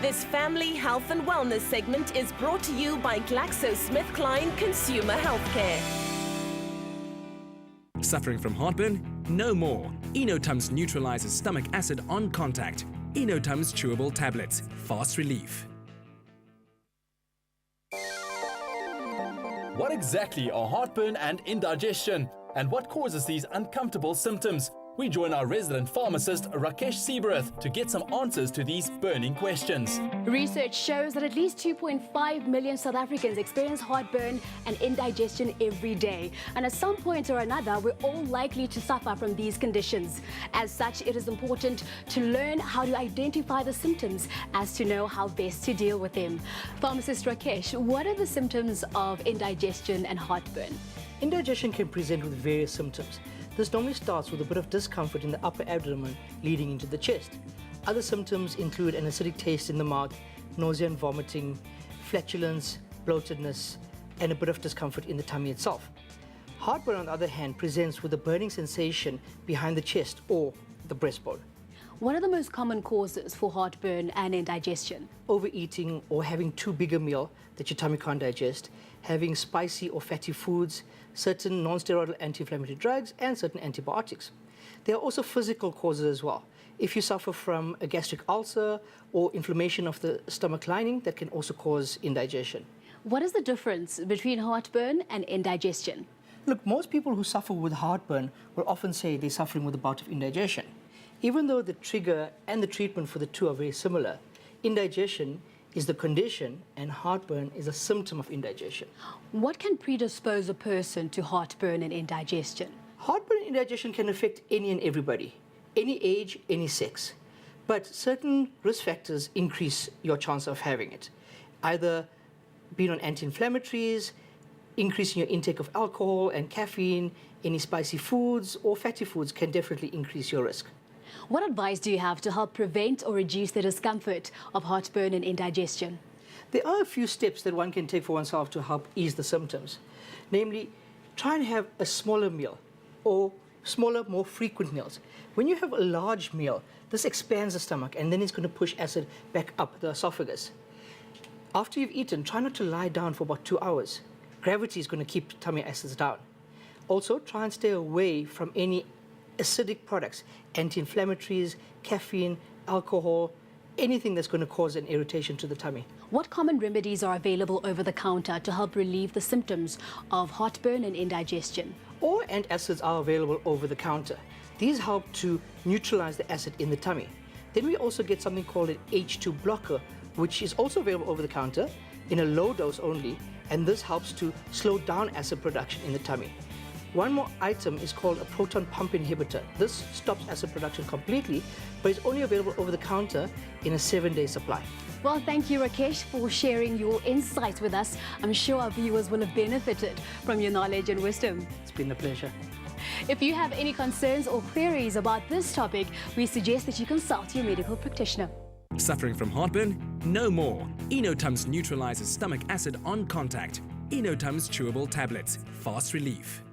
This family health and wellness segment is brought to you by GlaxoSmithKline Consumer Healthcare. Suffering from heartburn? No more. ENO TUMS neutralizes stomach acid on contact. ENO TUMS chewable tablets. Fast relief. What exactly are heartburn and indigestion? And what causes these uncomfortable symptoms? We join our resident pharmacist, Rakesh Seeberath, to get some answers to these burning questions. Research shows that at least 2.5 million South Africans experience heartburn and indigestion every day. And at some point or another, we're all likely to suffer from these conditions. As such, it is important to learn how to identify the symptoms as to know how best to deal with them. Pharmacist Rakesh, what are the symptoms of indigestion and heartburn? Indigestion can present with various symptoms. This normally starts with a bit of discomfort in the upper abdomen leading into the chest. Other symptoms include an acidic taste in the mouth, nausea and vomiting, flatulence, bloatedness, and a bit of discomfort in the tummy itself. Heartburn, on the other hand, presents with a burning sensation behind the chest or the breastbone. What are the most common causes for heartburn and indigestion? Overeating or having too big a meal that your tummy can't digest, having spicy or fatty foods, certain non-steroidal anti-inflammatory drugs, and certain antibiotics. There are also physical causes as well. If you suffer from a gastric ulcer or inflammation of the stomach lining, that can also cause indigestion. What is the difference between heartburn and indigestion? Look, most people who suffer with heartburn will often say they're suffering with a bout of indigestion. Even though the trigger and the treatment for the two are very similar, indigestion is the condition and heartburn is a symptom of indigestion. What can predispose a person to heartburn and indigestion? Heartburn and indigestion can affect any and everybody, any age, any sex. But certain risk factors increase your chance of having it. Either being on anti-inflammatories, increasing your intake of alcohol and caffeine, any spicy foods or fatty foods can definitely increase your risk. What advice do you have to help prevent or reduce the discomfort of heartburn and indigestion? There are a few steps that one can take for oneself to help ease the symptoms. Namely, try and have a smaller meal or smaller, more frequent meals. When you have a large meal, this expands the stomach and then it's going to push acid back up the esophagus. After you've eaten, try not to lie down for about 2 hours. Gravity is going to keep tummy acids down. Also, try and stay away from any acidic products, anti-inflammatories, caffeine, alcohol, anything that's going to cause an irritation to the tummy. What common remedies are available over the counter to help relieve the symptoms of heartburn and indigestion? All antacids are available over the counter. These help to neutralize the acid in the tummy. Then we also get something called an H2 blocker, which is also available over the counter in a low dose only, and this helps to slow down acid production in the tummy. One more item is called a proton pump inhibitor. This stops acid production completely, but it's only available over the counter in a 7-day supply. Well, thank you, Rakesh, for sharing your insights with us. I'm sure our viewers will have benefited from your knowledge and wisdom. It's been a pleasure. If you have any concerns or queries about this topic, we suggest that you consult your medical practitioner. Suffering from heartburn? No more. ENO TUMS neutralizes stomach acid on contact. ENO TUMS chewable tablets. Fast relief.